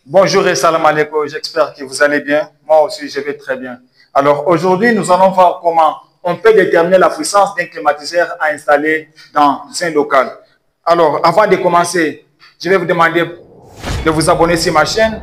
Bonjour et salam alaikum, j'espère que vous allez bien. Moi aussi, je vais très bien. Alors aujourd'hui, nous allons voir comment on peut déterminer la puissance d'un climatiseur à installer dans un local. Alors, avant de commencer, je vais vous demander de vous abonner sur ma chaîne.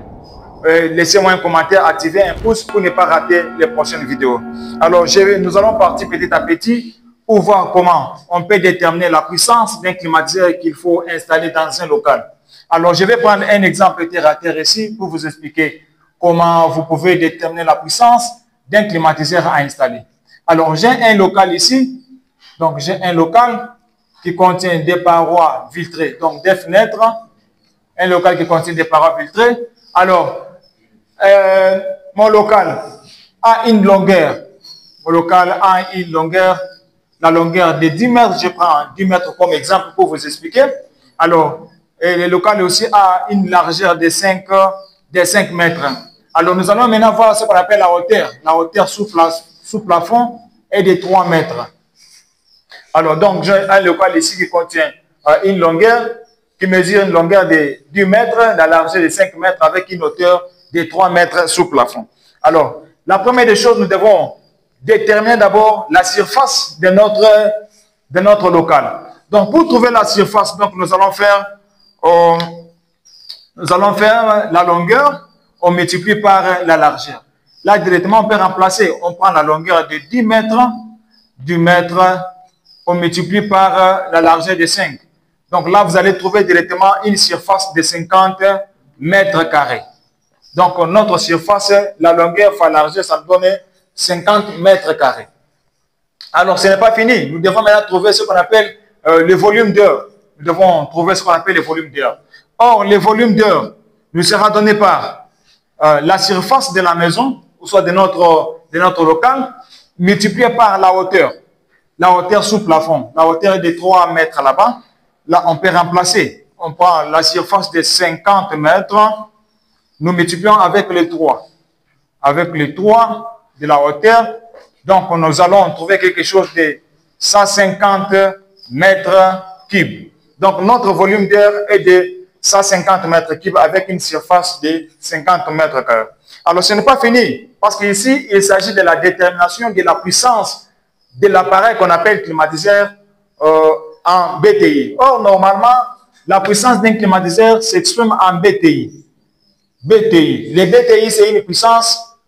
Laissez-moi un commentaire, activez un pouce pour ne pas rater les prochaines vidéos. Alors, nous allons partir petit à petit pour voir comment on peut déterminer la puissance d'un climatiseur qu'il faut installer dans un local. Alors, je vais prendre un exemple terre à terre ici pour vous expliquer comment vous pouvez déterminer la puissance d'un climatiseur à installer. Alors, j'ai un local ici. Donc, j'ai un local qui contient des parois vitrées, donc des fenêtres. Un local qui contient des parois vitrées. Alors, mon local a une longueur. Mon local a une longueur, la longueur de 10 mètres. Je prends 10 mètres comme exemple pour vous expliquer. Alors, le local aussi a une largeur de 5 mètres. Alors, nous allons maintenant voir ce qu'on appelle la hauteur. La hauteur sous plafond est de 3 mètres. Alors, donc, j'ai un local ici qui contient une longueur qui mesure une longueur de 10 mètres, la largeur de 5 mètres avec une hauteur de 3 mètres sous plafond. Alors, la première des choses, nous devons déterminer d'abord la surface de notre local. Donc, pour trouver la surface, donc, nous allons faire la longueur, on multiplie par la largeur. Là, directement, on peut remplacer. On prend la longueur de 10 mètres, on multiplie par la largeur de 5. Donc là, vous allez trouver directement une surface de 50 mètres carrés. Donc, notre surface, la longueur fois la largeur, ça donne 50 mètres carrés. Alors, ce n'est pas fini. Nous devons maintenant trouver ce qu'on appelle le volume d'air. Nous devons trouver ce qu'on appelle le volume d'air. Or, le volume d'air nous sera donné par la surface de la maison, ou soit de notre local, multiplié par la hauteur sous plafond. La hauteur est de 3 mètres là-bas. Là, on peut remplacer. On prend la surface de 50 mètres, nous multiplions avec les 3. Avec les 3 de la hauteur, donc nous allons trouver quelque chose de 150 mètres cubes. Donc notre volume d'air est de 150 mètres cubes avec une surface de 50 mètres carrés. Alors ce n'est pas fini, parce qu'ici, il s'agit de la détermination de la puissance de l'appareil qu'on appelle climatiseur en BTI. Or, normalement, la puissance d'un climatiseur s'exprime en BTI. BTI. Le BTI, c'est une puissance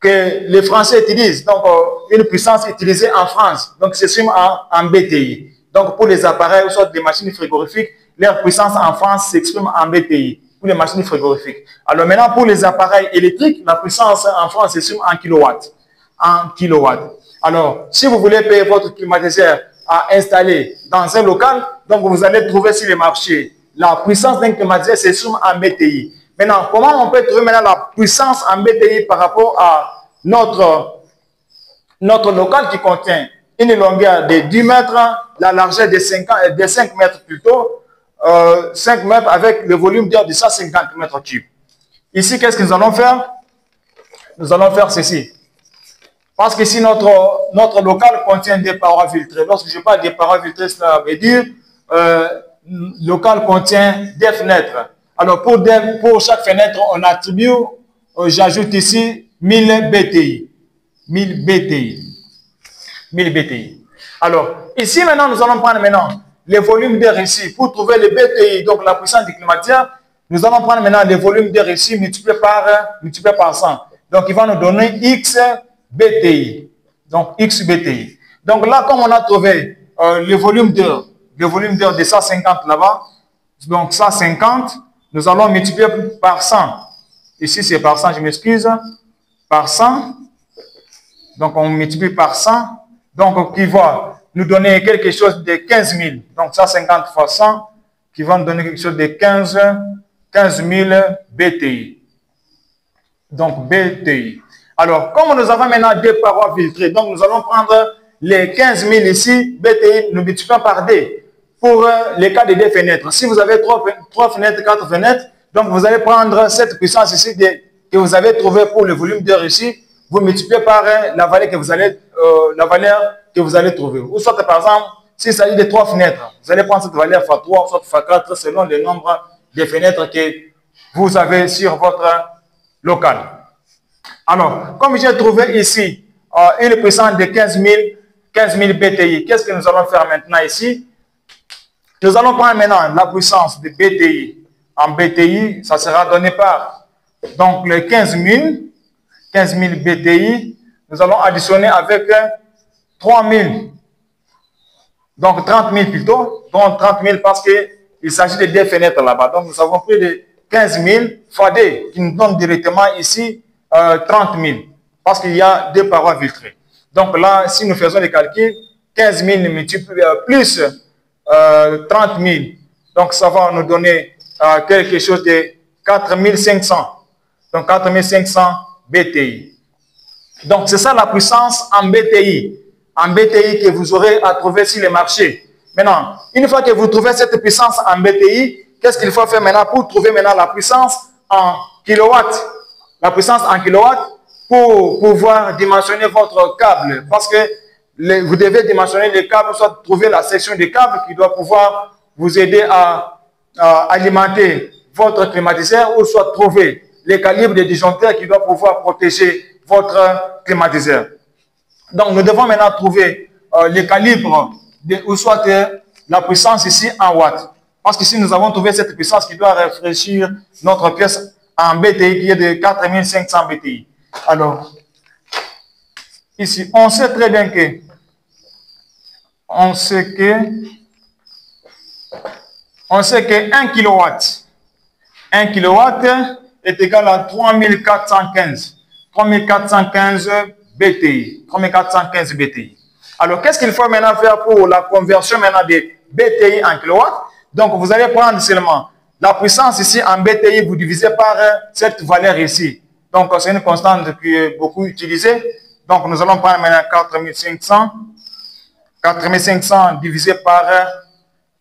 que les Français utilisent. Donc, une puissance utilisée en France. Donc, s'exprime en BTI. Donc, pour les appareils, ou soit des machines frigorifiques, leur puissance en France s'exprime en BTI. Pour les machines frigorifiques. Alors, maintenant, pour les appareils électriques, la puissance en France s'exprime en kilowatts. En kilowatts. Alors, si vous voulez payer votre climatiseur à installer dans un local, donc vous allez trouver sur le marché la puissance d'un climatiseur s'exprime en BTI. Maintenant, comment on peut trouver maintenant la puissance en BTI par rapport à notre local qui contient une longueur de 10 mètres, la largeur de 5 mètres plutôt, 5 mètres avec le volume d'air de 150 mètres cubes. Ici, qu'est-ce que nous allons faire? Nous allons faire ceci. Parce que si notre local contient des parois filtrées, lorsque je parle des parois filtrées, cela veut dire local contient des fenêtres. Alors pour chaque fenêtre, on attribue, j'ajoute ici 1000 BTI. 1000 BTI. 1000 BTI. Alors ici maintenant, nous allons prendre maintenant les volumes d'air ici pour trouver le BTI, donc la puissance du climatiseur. Nous allons prendre maintenant les volumes d'air ici multiplié par 100. Donc il va nous donner X BTI. Donc, X BTI. Donc là, comme on a trouvé le volume d'air de 150 là-bas, donc 150, nous allons multiplier par 100. Ici, c'est par 100, je m'excuse. Par 100. Donc, on multiplie par 100. Donc, qui va nous donner quelque chose de 15 000. Donc, 150 fois 100, qui va nous donner quelque chose de 15 000 BTI. Donc, BTI. Alors, comme nous avons maintenant des parois filtrées, donc nous allons prendre les 15 000 ici, BTI, nous multiplions par D. Pour les cas de des fenêtres. Si vous avez 3 fenêtres, 4 fenêtres, donc vous allez prendre cette puissance ici que vous avez trouvée pour le volume d'air ici, vous multipliez par la valeur que vous allez trouver. Ou soit, par exemple, s'il s'agit de 3 fenêtres, vous allez prendre cette valeur x 3, soit x 4, selon le nombre de fenêtres que vous avez sur votre local. Alors, comme j'ai trouvé ici une puissance de 15 000 BTI, qu'est-ce que nous allons faire maintenant ici? Nous allons prendre maintenant la puissance de BTI. En BTI, ça sera donné par donc les 15 000 BTI. Nous allons additionner avec 3 000. Donc 30 000 plutôt. Donc 30 000 parce qu'il s'agit de deux fenêtres là-bas. Donc nous avons pris de 15 000 fois D qui nous donne directement ici 30 000. Parce qu'il y a deux parois vitrées. Donc là, si nous faisons les calculs, 15 000 plus 30 000. Donc ça va nous donner quelque chose de 4 500. Donc 4 500 BTI. Donc c'est ça la puissance en BTI. En BTI que vous aurez à trouver sur le marché. Maintenant, une fois que vous trouvez cette puissance en BTI, qu'est-ce qu'il faut faire maintenant pour trouver maintenant la puissance en kilowatts? La puissance en kilowatts pour pouvoir dimensionner votre câble. Parce que vous devez dimensionner les câbles, soit trouver la section des câbles qui doit pouvoir vous aider à alimenter votre climatiseur ou soit trouver les calibres de disjoncteurs qui doivent pouvoir protéger votre climatiseur. Donc, nous devons maintenant trouver les calibres ou soit la puissance ici en watts. Parce que si nous avons trouvé cette puissance qui doit rafraîchir notre pièce en BTI qui est de 4500 BTI. Alors, ici, on sait très bien que 1 kilowatt, 1 kilowatt est égal à 3415 BTI. 3415 BTI. Alors, qu'est-ce qu'il faut maintenant faire pour la conversion maintenant de BTI en kilowatt? Donc, vous allez prendre seulement la puissance ici en BTI, vous divisez par cette valeur ici. Donc, c'est une constante qui est beaucoup utilisée. Donc, nous allons prendre maintenant 4500. 4500 divisé par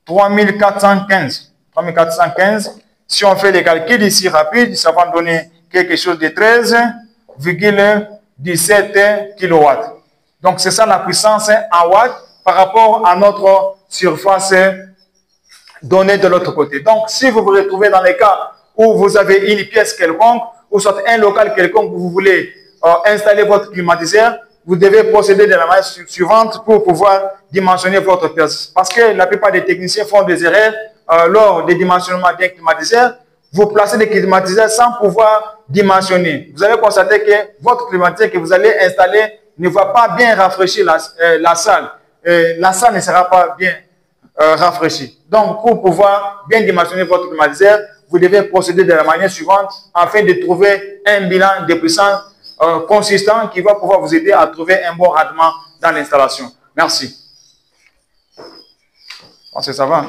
3415. 3415. Si on fait les calculs ici rapides, ça va donner quelque chose de 13,17 kW. Donc, c'est ça la puissance en watts par rapport à notre surface donnée de l'autre côté. Donc, si vous vous retrouvez dans les cas où vous avez une pièce quelconque, ou soit un local quelconque où vous voulez installer votre climatiseur, vous devez procéder de la manière suivante pour pouvoir dimensionner votre pièce. Parce que la plupart des techniciens font des erreurs lors des dimensionnements d'un climatiseur. Vous placez des climatiseurs sans pouvoir dimensionner. Vous allez constater que votre climatiseur que vous allez installer ne va pas bien rafraîchir la salle. La salle ne sera pas bien rafraîchie. Donc, pour pouvoir bien dimensionner votre climatiseur, vous devez procéder de la manière suivante afin de trouver un bilan de puissance consistant qui va pouvoir vous aider à trouver un bon rendement dans l'installation. Merci. Je pense que ça va.